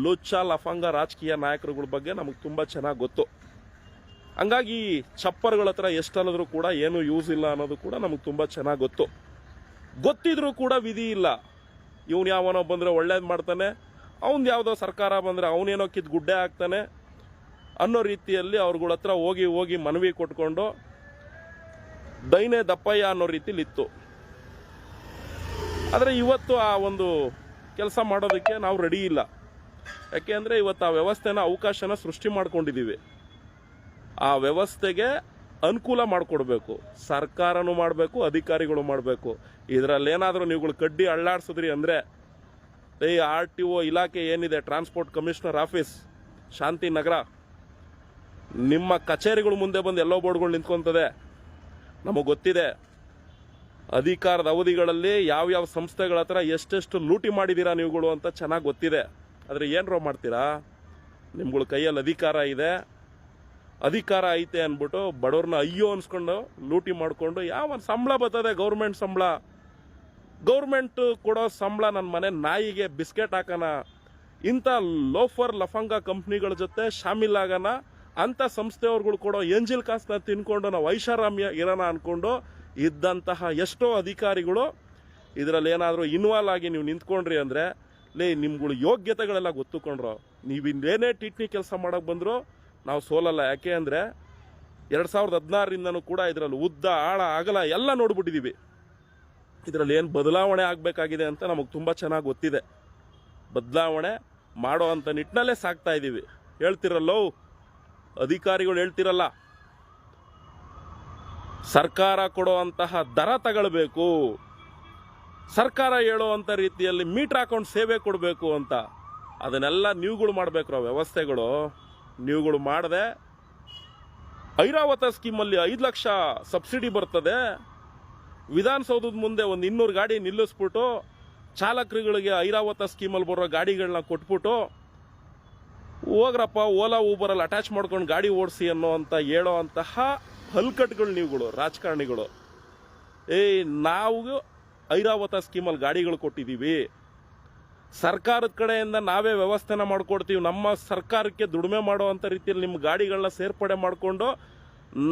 ಲುಚ್ಚ ಲಫಂಗ ರಾಜಕೀಯ ನಾಯಕರುಗಳ ಬಗ್ಗೆ ನಮಗೆ ತುಂಬ ಚೆನ್ನಾಗಿ ಗೊತ್ತು. ಹಂಗಾಗಿ ಚಪ್ಪರ್ಗಳ ಹತ್ರ ಎಷ್ಟಲ್ಲಾದರೂ ಕೂಡ ಏನೂ ಯೂಸ್ ಇಲ್ಲ ಅನ್ನೋದು ಕೂಡ ನಮಗೆ ತುಂಬ ಚೆನ್ನಾಗಿ ಗೊತ್ತಿದ್ರೂ ಕೂಡ ವಿಧಿ ಇಲ್ಲ. ಇವನು ಯಾವನೋ ಬಂದರೆ ಒಳ್ಳೇದು ಮಾಡ್ತಾನೆ, ಅವನು ಯಾವುದೋ ಸರ್ಕಾರ ಬಂದರೆ ಅವನೇನೋ ಕಿತ್ತು ಗುಡ್ಡೆ ಹಾಕ್ತಾನೆ ಅನ್ನೋ ರೀತಿಯಲ್ಲಿ ಅವ್ರಗಳ ಹತ್ರ ಹೋಗಿ ಮನವಿ ಕೊಟ್ಕೊಂಡು ದೈನೆ ದಪ್ಪಯ್ಯ ಅನ್ನೋ ರೀತಿಲಿ ಇತ್ತು. ಆದರೆ ಇವತ್ತು ಆ ಒಂದು ಕೆಲಸ ಮಾಡೋದಕ್ಕೆ ನಾವು ರೆಡಿ ಇಲ್ಲ. ಯಾಕೆ ಅಂದರೆ ಇವತ್ತು ಆ ವ್ಯವಸ್ಥೆನ, ಅವಕಾಶನ ಸೃಷ್ಟಿ ಮಾಡ್ಕೊಂಡಿದ್ದೀವಿ. ಆ ವ್ಯವಸ್ಥೆಗೆ ಅನುಕೂಲ ಮಾಡಿಕೊಡ್ಬೇಕು. ಸರ್ಕಾರನೂ ಮಾಡಬೇಕು, ಅಧಿಕಾರಿಗಳು ಮಾಡಬೇಕು. ಇದರಲ್ಲಿ ಏನಾದರೂ ನೀವುಗಳು ಕಡ್ಡಿ ಅಳ್ಳಾಡ್ಸಿದ್ರಿ ಅಂದರೆ, RTO ಇಲಾಖೆ ಏನಿದೆ, ಟ್ರಾನ್ಸ್ಪೋರ್ಟ್ ಕಮಿಷನರ್ ಆಫೀಸ್, ಶಾಂತಿನಗರ, ನಿಮ್ಮ ಕಚೇರಿಗಳ ಮುಂದೆ ಬಂದು ಎಲ್ಲೋ ಬೋರ್ಡ್ಗಳು ನಿಂತ್ಕೊತದೆ. ನಮಗೆ ಗೊತ್ತಿದೆ ಅಧಿಕಾರದ ಅವಧಿಗಳಲ್ಲಿ ಯಾವ್ಯಾವ ಸಂಸ್ಥೆಗಳ ಹತ್ರ ಎಷ್ಟೆಷ್ಟು ಲೂಟಿ ಮಾಡಿದ್ದೀರಾ ನೀವುಗಳು ಅಂತ ಚೆನ್ನಾಗಿ ಗೊತ್ತಿದೆ. ಆದರೆ ಏನರೋ ಮಾಡ್ತೀರಾ? ನಿಮ್ಗಳ ಕೈಯಲ್ಲಿ ಅಧಿಕಾರ ಇದೆ, ಅಧಿಕಾರ ಐತೆ ಅಂದ್ಬಿಟ್ಟು ಬಡವ್ರನ್ನ ಅಯ್ಯೋ ಅನ್ಸ್ಕೊಂಡು ಲೂಟಿ ಮಾಡಿಕೊಂಡು ಯಾವ ಸಂಬಳ ಬರ್ತದೆ? ಗೌರ್ಮೆಂಟ್ ಕೊಡೋ ಸಂಬಳ ನನ್ನ ಮನೆ ನಾಯಿಗೆ ಬಿಸ್ಕೆಟ್ ಹಾಕೋಣ, ಇಂಥ ಲೋಫರ್ ಲಫಂಗ ಕಂಪ್ನಿಗಳ ಜೊತೆ ಶಾಮಿಲಾಗೋಣ, ಅಂಥ ಸಂಸ್ಥೆಯವ್ರುಗಳು ಕೊಡೋ ಎಂಜಿಲ್ ಕಾಸನ್ನ ತಿನ್ಕೊಂಡು ನಾವು ಐಷಾರಾಮ್ಯ ಇರೋಣ ಅಂದ್ಕೊಂಡು ಇದ್ದಂತಹ ಎಷ್ಟೋ ಅಧಿಕಾರಿಗಳು ಇದರಲ್ಲಿ ಏನಾದರೂ ಇನ್ವಾಲ್ವ್ ಆಗಿ ನೀವು ನಿಂತ್ಕೊಂಡ್ರಿ ಅಂದರೆ, ನಿಮ್ಗಳು ಯೋಗ್ಯತೆಗಳೆಲ್ಲ ಗೊತ್ತುಕೊಂಡ್ರು. ನೀವು ಇನ್ನೇನೇ ಟಿಟ್ನಿ ಕೆಲಸ ಮಾಡೋಕೆ ಬಂದರೂ ನಾವು ಸೋಲಲ್ಲ. ಯಾಕೆ ಅಂದರೆ 2016ರಿಂದನೂ ಕೂಡ ಇದರಲ್ಲಿ ಉದ್ದ ಆಳ ಅಗಲ ಎಲ್ಲ ನೋಡ್ಬಿಟ್ಟಿದ್ದೀವಿ. ಇದರಲ್ಲಿ ಏನು ಬದಲಾವಣೆ ಆಗಬೇಕಾಗಿದೆ ಅಂತ ನಮಗೆ ತುಂಬ ಚೆನ್ನಾಗಿ ಗೊತ್ತಿದೆ. ಬದಲಾವಣೆ ಮಾಡೋ ಅಂಥ ನಿಟ್ಟಿನಲ್ಲೇ ಸಾಕ್ತಾ ಇದ್ದೀವಿ. ಹೇಳ್ತಿರಲ್ಲೋ ಅಧಿಕಾರಿಗಳು, ಹೇಳ್ತಿರಲ್ಲ ಸರ್ಕಾರ ಕೊಡೋ ಅಂತಹ ದರ ತಗೊಳ್ಬೇಕು, ಸರ್ಕಾರ ಹೇಳುವಂಥ ರೀತಿಯಲ್ಲಿ ಮೀಟರ್ ಹಾಕೊಂಡು ಸೇವೆ ಕೊಡಬೇಕು ಅಂತ. ಅದನ್ನೆಲ್ಲ ನೀವುಗಳು ಮಾಡಬೇಕು. ವ್ಯವಸ್ಥೆಗಳು ನೀವುಗಳು ಮಾಡದೆ ಐರಾವತ ಸ್ಕೀಮಲ್ಲಿ 5 ಲಕ್ಷ ಸಬ್ಸಿಡಿ ಬರ್ತದೆ, ವಿಧಾನಸೌಧದ ಮುಂದೆ ಒಂದು 200 ಗಾಡಿ ನಿಲ್ಲಿಸ್ಬಿಟ್ಟು ಚಾಲಕರುಗಳಿಗೆ ಐರಾವತ ಸ್ಕೀಮಲ್ಲಿ ಬರೋ ಗಾಡಿಗಳನ್ನ ಕೊಟ್ಬಿಟ್ಟು ಹೋಗ್ರಪ್ಪ ಓಲಾ ಊಬರಲ್ಲಿ ಅಟ್ಯಾಚ್ ಮಾಡ್ಕೊಂಡು ಗಾಡಿ ಓಡಿಸಿ ಅಂತ ಹೇಳೋ ಅಂತಹ ಹಲ್ಕಟ್ಗಳು ನೀವುಗಳು, ರಾಜಕಾರಣಿಗಳು. ನಾವು ಐರಾವತ ಸ್ಕೀಮಲ್ಲಿ ಗಾಡಿಗಳು ಕೊಟ್ಟಿದ್ದೀವಿ, ಸರ್ಕಾರದ ಕಡೆಯಿಂದ ನಾವೇ ವ್ಯವಸ್ಥೆನ ಮಾಡ್ಕೊಡ್ತೀವಿ, ನಮ್ಮ ಸರ್ಕಾರಕ್ಕೆ ದುಡಿಮೆ ಮಾಡೋ ಅಂಥ ರೀತಿಯಲ್ಲಿ ನಿಮ್ಮ ಗಾಡಿಗಳನ್ನ ಸೇರ್ಪಡೆ ಮಾಡಿಕೊಂಡು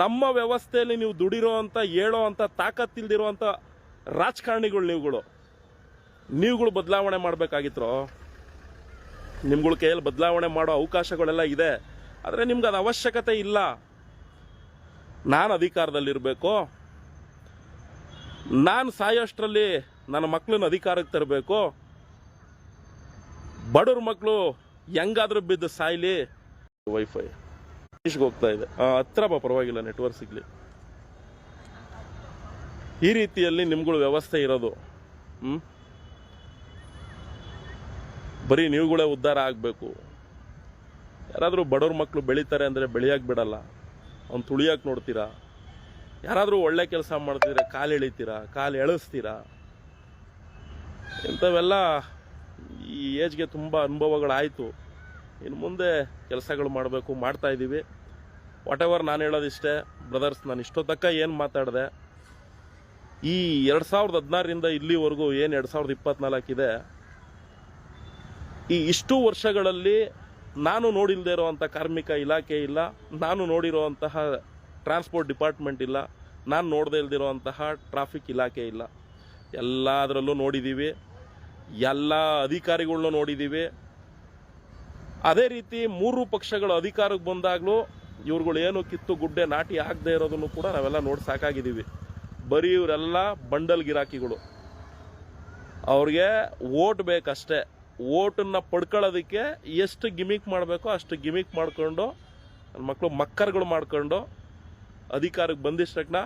ನಮ್ಮ ವ್ಯವಸ್ಥೆಯಲ್ಲಿ ನೀವು ದುಡಿರೋ ಅಂತ ಹೇಳೋ ಅಂಥ ತಾಕತ್ತಿಲ್ದಿರೋ ಅಂಥ ರಾಜಕಾರಣಿಗಳು ನೀವುಗಳು. ನೀವುಗಳು ಬದಲಾವಣೆ ಮಾಡಬೇಕಾಗಿತ್ತು. ನಿಮ್ಗಳ ಕೈಯಲ್ಲಿ ಬದಲಾವಣೆ ಮಾಡೋ ಅವಕಾಶಗಳೆಲ್ಲ ಇದೆ, ಆದರೆ ನಿಮ್ಗೆ ಅದು ಅವಶ್ಯಕತೆ ಇಲ್ಲ. ನಾನು ಅಧಿಕಾರದಲ್ಲಿರಬೇಕು, ನಾನು ಸಾಯೋಷ್ಟರಲ್ಲಿ ನನ್ನ ಮಕ್ಕಳನ್ನ ಅಧಿಕಾರಕ್ಕೆ ತರಬೇಕು, ಬಡವ್ರ ಮಕ್ಕಳು ಹೆಂಗಾದ್ರೂ ಬಿದ್ದು ಸಾಯ್ಲಿ. ವೈಫೈ ಹೋಗ್ತಾ ಇದೆ, ಹತ್ರ ಪರವಾಗಿಲ್ಲ, ನೆಟ್ವರ್ಕ್ ಸಿಗ್ಲಿ. ಈ ರೀತಿಯಲ್ಲಿ ನಿಮ್ಗಳ ವ್ಯವಸ್ಥೆ ಇರೋದು. ಬರೀ ನೀವುಗಳೇ ಉದ್ಧಾರ ಆಗಬೇಕು. ಯಾರಾದರೂ ಬಡವ್ರ ಮಕ್ಕಳು ಬೆಳೀತಾರೆ ಅಂದರೆ ಬೆಳೆಯಕ್ಕೆ ಬಿಡಲ್ಲ, ಅವ್ನು ತುಳಿಯಕ್ಕೆ ನೋಡ್ತೀರಾ. ಯಾರಾದರೂ ಒಳ್ಳೆ ಕೆಲಸ ಮಾಡ್ತಿದ್ರೆ ಕಾಲು ಎಳಿತೀರಾ, ಕಾಲು ಎಳಿಸ್ತೀರಾ. ಇಂಥವೆಲ್ಲ ಈ ಏಜ್ಗೆ ತುಂಬ ಅನುಭವಗಳಾಯಿತು. ಇನ್ನು ಮುಂದೆ ಕೆಲಸಗಳು ಮಾಡಬೇಕು, ಮಾಡ್ತಾ ಇದ್ದೀವಿ. ವಾಟ್ ಎವರ್ ನಾನು ಹೇಳೋದಿಷ್ಟೇ ಬ್ರದರ್ಸ್, ನಾನು ಇಷ್ಟೊತ್ತಕ್ಕ ಏನು ಮಾತಾಡಿದೆ, ಈ 2016ರಿಂದ ಇಲ್ಲಿವರೆಗೂ ಏನು 2024 ಇದೆ, ಈ ಇಷ್ಟು ವರ್ಷಗಳಲ್ಲಿ ನಾನು ನೋಡಿಲ್ಲದೆ ಇರೋವಂಥ ಕಾರ್ಮಿಕ ಇಲಾಖೆ ಇಲ್ಲ, ನಾನು ನೋಡಿರೋವಂತಹ ಟ್ರಾನ್ಸ್ಪೋರ್ಟ್ ಡಿಪಾರ್ಟ್ಮೆಂಟ್ ಇಲ್ಲ, ನಾನು ನೋಡದೇ ಇಲ್ದಿರೋವಂತಹ ಟ್ರಾಫಿಕ್ ಇಲಾಖೆ ಇಲ್ಲ. ಎಲ್ಲದರಲ್ಲೂ ನೋಡಿದ್ದೀವಿ, ಎಲ್ಲ ಅಧಿಕಾರಿಗಳನ್ನೂ ನೋಡಿದ್ದೀವಿ. ಅದೇ ರೀತಿ ಮೂರು ಪಕ್ಷಗಳು ಅಧಿಕಾರಕ್ಕೆ ಬಂದಾಗಲೂ ಇವ್ರುಗಳು ಏನು ಕಿತ್ತು ಗುಡ್ಡೆ ನಾಟಿ ಆಗದೆ ಇರೋದನ್ನು ಕೂಡ ನಾವೆಲ್ಲ ನೋಡಿ ಸಾಕಾಗಿದ್ದೀವಿ. ಬರೀ ಇವರೆಲ್ಲ ಬಂಡಲ್ ಗಿರಾಕಿಗಳು, ಅವ್ರಿಗೆ ಓಟ್ ಬೇಕಷ್ಟೇ. ಓಟನ್ನು ಪಡ್ಕೊಳ್ಳೋದಕ್ಕೆ ಎಷ್ಟು ಗಿಮಿಕ್ ಮಾಡಬೇಕೋ ಅಷ್ಟು ಗಿಮಿಕ್ ಮಾಡಿಕೊಂಡು ನನ್ನ ಮಕ್ಕಳು ಮಕ್ಕರ್ಗಳು ಮಾಡ್ಕೊಂಡು ಅಧಿಕಾರಕ್ಕೆ ಬಂದಿಷ್ಟಕ್ನ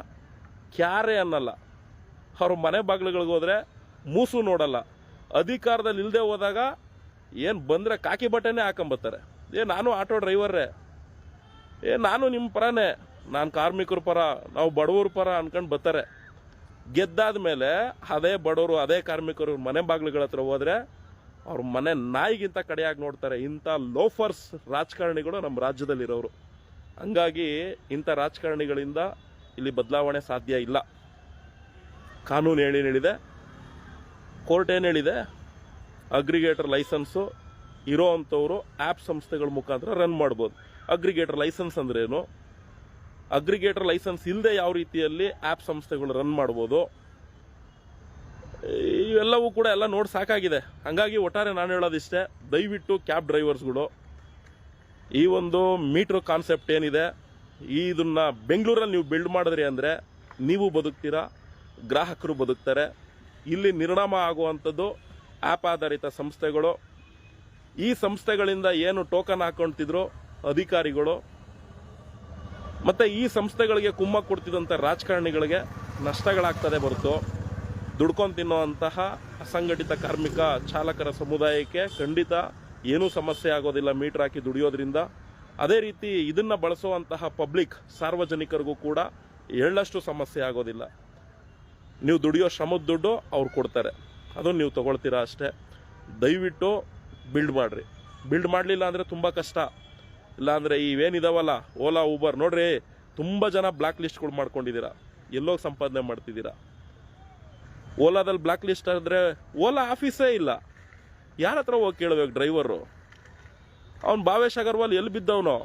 ಕ್ಯಾರೆ ಅನ್ನಲ್ಲ. ಅವ್ರ ಮನೆ ಬಾಗಿಲುಗಳಿಗೆ ಹೋದರೆ ಮೂಸು ನೋಡಲ್ಲ. ಅಧಿಕಾರದಲ್ಲಿ ಇಲ್ಲದೆ ಹೋದಾಗ ಏನು ಬಂದರೆ ಕಾಕಿ ಬಟ್ಟೆನೇ ಹಾಕೊಂಬತ್ತಾರೆ. ನಾನು ಆಟೋ ಡ್ರೈವರ್ರೇ, ನಾನು ನಿಮ್ಮ ಪರನೇ, ನಾನು ಕಾರ್ಮಿಕರ ಪರ, ನಾವು ಬಡವ್ರ ಪರ ಅನ್ಕೊಂಡು ಬರ್ತಾರೆ. ಗೆದ್ದಾದ ಮೇಲೆ ಅದೇ ಬಡವರು ಅದೇ ಕಾರ್ಮಿಕರು ಮನೆ ಬಾಗಿಲುಗಳ ಹತ್ರ ಹೋದರೆ ಅವ್ರ ಮನೆ ನಾಯಿಗಿಂತ ಕಡೆಯಾಗಿ ನೋಡ್ತಾರೆ. ಇಂಥ ಲೋಫರ್ಸ್ ರಾಜಕಾರಣಿಗಳು ನಮ್ಮ ರಾಜ್ಯದಲ್ಲಿರೋರು. ಹಂಗಾಗಿ ಇಂಥ ರಾಜಕಾರಣಿಗಳಿಂದ ಇಲ್ಲಿ ಬದಲಾವಣೆ ಸಾಧ್ಯ ಇಲ್ಲ. ಕಾನೂನು ಹೇಳಿದೆ, ಕೋರ್ಟ್ ಏನು ಹೇಳಿದೆ, ಅಗ್ರಿಗೇಟರ್ ಲೈಸೆನ್ಸು ಇರೋ ಅಂಥವರು ಆ್ಯಪ್ ಸಂಸ್ಥೆಗಳ ಮುಖಾಂತರ ರನ್ ಮಾಡ್ಬೋದು. ಅಗ್ರಿಗೇಟರ್ ಲೈಸೆನ್ಸ್ ಅಂದ್ರೇನು, ಅಗ್ರಿಗೇಟರ್ ಲೈಸೆನ್ಸ್ ಇಲ್ಲದೆ ಯಾವ ರೀತಿಯಲ್ಲಿ ಆ್ಯಪ್ ಸಂಸ್ಥೆಗಳು ರನ್ ಮಾಡ್ಬೋದು, ಇವೆಲ್ಲವೂ ಕೂಡ ಎಲ್ಲ ನೋಡಿ ಸಾಕಾಗಿದೆ. ಹಾಗಾಗಿ ಒಟ್ಟಾರೆ ನಾನು ಹೇಳೋದಿಷ್ಟೇ, ದಯವಿಟ್ಟು ಕ್ಯಾಬ್ ಡ್ರೈವರ್ಸ್ಗಳು ಈ ಒಂದು ಮೀಟ್ರ್ ಕಾನ್ಸೆಪ್ಟ್ ಏನಿದೆ, ಇದನ್ನು ಬೆಂಗಳೂರಲ್ಲಿ ನೀವು ಬಿಲ್ಡ್ ಮಾಡಿದ್ರಿ ಅಂದರೆ ನೀವು ಬದುಕ್ತೀರಾ, ಗ್ರಾಹಕರು ಬದುಕ್ತಾರೆ. ಇಲ್ಲಿ ನಿರ್ಣಾಮ ಆಗುವಂಥದ್ದು ಆ್ಯಪ್ ಆಧಾರಿತ ಸಂಸ್ಥೆಗಳು. ಈ ಸಂಸ್ಥೆಗಳಿಂದ ಏನು ಟೋಕನ್ ಹಾಕೊಳ್ತಿದ್ರು ಅಧಿಕಾರಿಗಳು, ಮತ್ತು ಈ ಸಂಸ್ಥೆಗಳಿಗೆ ಕುಮ್ಮಕ್ಕು ಕೊಡ್ತಿದ್ದಂಥ ರಾಜಕಾರಣಿಗಳಿಗೆ ನಷ್ಟಗಳಾಗ್ತದೆ ಹೊರತು ದುಡ್ಕೊಂಡು ತಿನ್ನುವಂತಹ ಅಸಂಘಟಿತ ಕಾರ್ಮಿಕ ಚಾಲಕರ ಸಮುದಾಯಕ್ಕೆ ಖಂಡಿತ ಏನೂ ಸಮಸ್ಯೆ ಆಗೋದಿಲ್ಲ ಮೀಟರ್ ಹಾಕಿ ದುಡಿಯೋದ್ರಿಂದ. ಅದೇ ರೀತಿ ಇದನ್ನು ಬಳಸುವಂತಹ ಪಬ್ಲಿಕ್ ಸಾರ್ವಜನಿಕರಿಗೂ ಕೂಡ ಎಳ್ಳಷ್ಟು ಸಮಸ್ಯೆ ಆಗೋದಿಲ್ಲ. ನೀವು ದುಡಿಯೋ ಶ್ರಮದ ದುಡ್ಡು ಅವ್ರು ಕೊಡ್ತಾರೆ, ಅದನ್ನು ನೀವು ತೊಗೊಳ್ತೀರಾ ಅಷ್ಟೇ. ದಯವಿಟ್ಟು ಬಿಲ್ಡ್ ಮಾಡಿರಿ. ಬಿಲ್ಡ್ ಮಾಡಲಿಲ್ಲ ಅಂದರೆ ತುಂಬ ಕಷ್ಟ. ಇಲ್ಲಾಂದರೆ ಇವೇನಿದಾವಲ್ಲ ಓಲಾ ಊಬರ್ ನೋಡ್ರಿ, ತುಂಬ ಜನ ಬ್ಲ್ಯಾಕ್ ಲಿಸ್ಟ್ಗಳು ಮಾಡ್ಕೊಂಡಿದ್ದೀರಾ, ಎಲ್ಲೋಗಿ ಸಂಪಾದನೆ ಮಾಡ್ತಿದ್ದೀರಾ. ಓಲಾದಲ್ಲಿ ಬ್ಲ್ಯಾಕ್ ಲಿಸ್ಟ್ ಆದರೆ ಓಲಾ ಆಫೀಸೇ ಇಲ್ಲ, ಯಾರ ಹತ್ರ ಹೋಗಿ ಕೇಳಬೇಕು ಡ್ರೈವರು? ಅವ್ನು ಭಾವೇಶ್ ಅಗರ್ವಾಲ್ ಎಲ್ಲಿ ಬಿದ್ದವನೋ?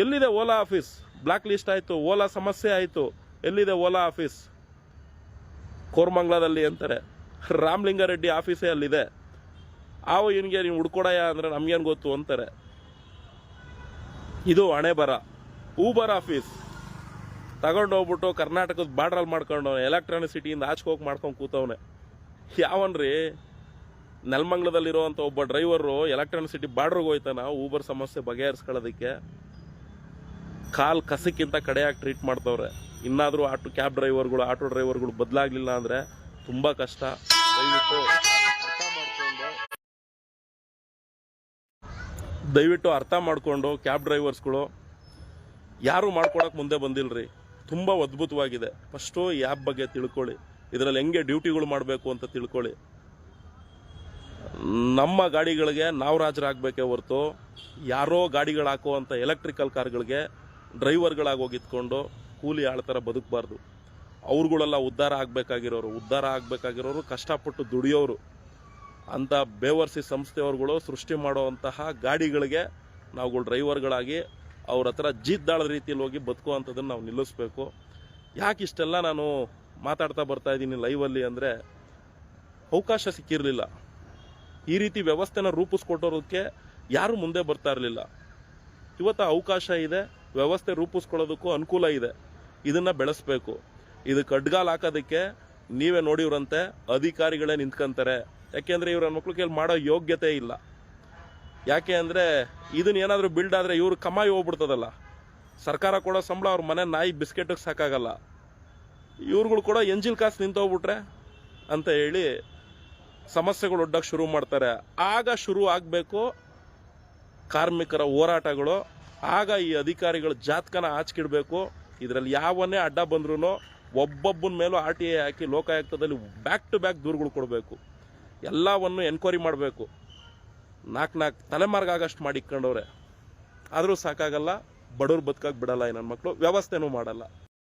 ಎಲ್ಲಿದೆ ಓಲಾ ಆಫೀಸ್? ಬ್ಲ್ಯಾಕ್ ಲಿಸ್ಟ್ ಆಯಿತು, ಓಲಾ ಸಮಸ್ಯೆ ಆಯಿತು, ಎಲ್ಲಿದೆ ಓಲಾ ಆಫೀಸ್? ಕೋರ್ಮಂಗ್ಲದಲ್ಲಿ ಅಂತಾರೆ, ರಾಮಲಿಂಗಾರೆಡ್ಡಿ ಆಫೀಸೇ ಅಲ್ಲಿದೆ. ಇವನಿಗೆ ನೀವು ಹುಡ್ಕೊಡಯ್ಯ ಅಂದರೆ ನಮ್ಗೇನು ಗೊತ್ತು ಅಂತಾರೆ. ಇದು ಹಣೆ ಬರ. ಊಬರ್ ಆಫೀಸ್ ತಗೊಂಡೋಗ್ಬಿಟ್ಟು ಕರ್ನಾಟಕದ ಬಾರ್ಡ್ರಲ್ಲಿ ಮಾಡ್ಕೊಂಡು ಎಲೆಕ್ಟ್ರಾನಿಕ್ ಸಿಟಿಯಿಂದ ಆಚೆ ಹೋಗಿ ಮಾಡ್ಕೊಂಡು ಕೂತವನೆ ಯಾವನ್ರಿ? ನೆಲಮಂಗ್ಲದಲ್ಲಿರುವಂಥ ಒಬ್ಬ ಡ್ರೈವರು ಎಲೆಕ್ಟ್ರಾನಿಕ್ ಸಿಟಿ ಬಾರ್ಡ್ರಿಗೆ ಹೋಯ್ತಾನ ಊಬರ್ ಸಮಸ್ಯೆ ಬಗೆಹರಿಸ್ಕೊಳ್ಳೋದಕ್ಕೆ. ಕಾಲ್ ಕಸಕ್ಕಿಂತ ಕಡೆಯಾಗಿ ಟ್ರೀಟ್ ಮಾಡ್ತವ್ರೆ. ಇನ್ನಾದರೂ ಕ್ಯಾಬ್ ಡ್ರೈವರ್ಗಳು, ಆಟೋ ಡ್ರೈವರ್ಗಳು ಬದಲಾಗಲಿಲ್ಲ ಅಂದರೆ ತುಂಬ ಕಷ್ಟ. ದಯವಿಟ್ಟು ಅರ್ಥ ಮಾಡಿಕೊಂಡು ಕ್ಯಾಬ್ ಡ್ರೈವರ್ಸ್ಗಳು ಯಾರು ಮಾಡ್ಕೊಡಕ್ಕೆ ಮುಂದೆ ಬಂದಿಲ್ಲರಿ. ತುಂಬ ಅದ್ಭುತವಾಗಿದೆ. ಫಸ್ಟು ಈ ಆ್ಯಪ್ ಬಗ್ಗೆ ತಿಳ್ಕೊಳ್ಳಿ, ಇದರಲ್ಲಿ ಹೆಂಗೆ ಡ್ಯೂಟಿಗಳು ಮಾಡಬೇಕು ಅಂತ ತಿಳ್ಕೊಳ್ಳಿ. ನಮ್ಮ ಗಾಡಿಗಳಿಗೆ ನಾವು ರಾಜರಾಗಬೇಕೇ ಹೊರತು ಯಾರೋ ಗಾಡಿಗಳು ಹಾಕುವಂಥ ಎಲೆಕ್ಟ್ರಿಕಲ್ ಕಾರ್ಗಳಿಗೆ ಡ್ರೈವರ್ಗಳಾಗೋಗಿತ್ಕೊಂಡು ಕೂಲಿ ಆಳ್ತರ ಬದುಕಬಾರ್ದು. ಅವ್ರುಗಳೆಲ್ಲ ಉದ್ಧಾರ ಆಗಬೇಕಾಗಿರೋರು ಕಷ್ಟಪಟ್ಟು ದುಡಿಯೋರು. ಅಂಥ ಬೇವರ್ಸಿ ಸಂಸ್ಥೆಯವ್ರುಗಳು ಸೃಷ್ಟಿ ಮಾಡುವಂತಹ ಗಾಡಿಗಳಿಗೆ ನಾವುಗಳು ಡ್ರೈವರ್ಗಳಾಗಿ ಅವ್ರ ಹತ್ರ ಜೀದ್ದಾಳದ ರೀತಿಯಲ್ಲಿ ಹೋಗಿ ಬದುಕುವಂಥದ್ದನ್ನು ನಾವು ನಿಲ್ಲಿಸ್ಬೇಕು. ಯಾಕೆ ಇಷ್ಟೆಲ್ಲ ನಾನು ಮಾತಾಡ್ತಾ ಬರ್ತಾ ಇದ್ದೀನಿ ಲೈವಲ್ಲಿ ಅಂದರೆ, ಅವಕಾಶ ಸಿಕ್ಕಿರಲಿಲ್ಲ. ಈ ರೀತಿ ವ್ಯವಸ್ಥೆನ ರೂಪಿಸ್ಕೊಟ್ಟೋದಕ್ಕೆ ಯಾರು ಮುಂದೆ ಬರ್ತಾ ಇರಲಿಲ್ಲ. ಇವತ್ತು ಅವಕಾಶ ಇದೆ, ವ್ಯವಸ್ಥೆ ರೂಪಿಸ್ಕೊಳ್ಳೋದಕ್ಕೂ ಅನುಕೂಲ ಇದೆ. ಇದನ್ನ ಬೆಳೆಸ್ಬೇಕು. ಇದಕ್ಕೆ ಅಡ್ಗಾಲ್ ಹಾಕೋದಕ್ಕೆ ನೀವೇ ನೋಡಿವ್ರಂತೆ ಅಧಿಕಾರಿಗಳೇ ನಿಂತ್ಕೊಂತಾರೆ. ಯಾಕೆಂದ್ರೆ ಇವ್ರ ಮಕ್ಳು ಕೈಲಿ ಮಾಡೋ ಯೋಗ್ಯತೆ ಇಲ್ಲ. ಯಾಕೆ ಅಂದ್ರೆ ಇದನ್ನ ಏನಾದರೂ ಬಿಲ್ಡ್ ಆದ್ರೆ ಇವ್ರು ಕಮಾಯಿ ಹೋಗ್ಬಿಡ್ತದಲ್ಲ. ಸರ್ಕಾರ ಕೊಡೋ ಸಂಬಳ ಅವ್ರ ಮನೆ ನಾಯಿ ಬಿಸ್ಕೆಟ್ಗೆ ಸಾಕಾಗಲ್ಲ. ಇವ್ರುಗಳು ಕೂಡ ಎಂಜಿಲ್ ಕಾಸು ನಿಂತೋಗ್ಬಿಟ್ರೆ ಅಂತ ಹೇಳಿ ಸಮಸ್ಯೆಗಳು ಒಡ್ಡಕ್ಕೆ ಶುರು ಮಾಡ್ತಾರೆ. ಆಗ ಶುರು ಆಗಬೇಕು ಕಾರ್ಮಿಕರ ಹೋರಾಟಗಳು. ಆಗ ಈ ಅಧಿಕಾರಿಗಳ ಜಾತಕನ ಆಚಕಿಡ್ಬೇಕು. ಇದರಲ್ಲಿ ಯಾವನ್ನೇ ಅಡ್ಡ ಬಂದ್ರೂ ಒಬ್ಬೊಬ್ಬನ ಮೇಲೂ RTI ಹಾಕಿ ಲೋಕಾಯುಕ್ತದಲ್ಲಿ ಬ್ಯಾಕ್ ಟು ಬ್ಯಾಕ್ ದೂರುಗಳು ಕೊಡಬೇಕು. ಎಲ್ಲವನ್ನು ಎನ್ಕ್ವೈರಿ ಮಾಡಬೇಕು. 4 ತಲೆಮಾರ್ಗಾಗಷ್ಟು ಮಾಡಿಕೊಂಡವ್ರೆ. ಆದರೂ ಸಾಕಾಗಲ್ಲ. ಬಡವ್ರು ಬದುಕಕ್ಕೆ ಬಿಡಲ್ಲ ಈ ನನ್ನ ಮಕ್ಕಳು. ವ್ಯವಸ್ಥೆನೂ ಮಾಡಲ್ಲ.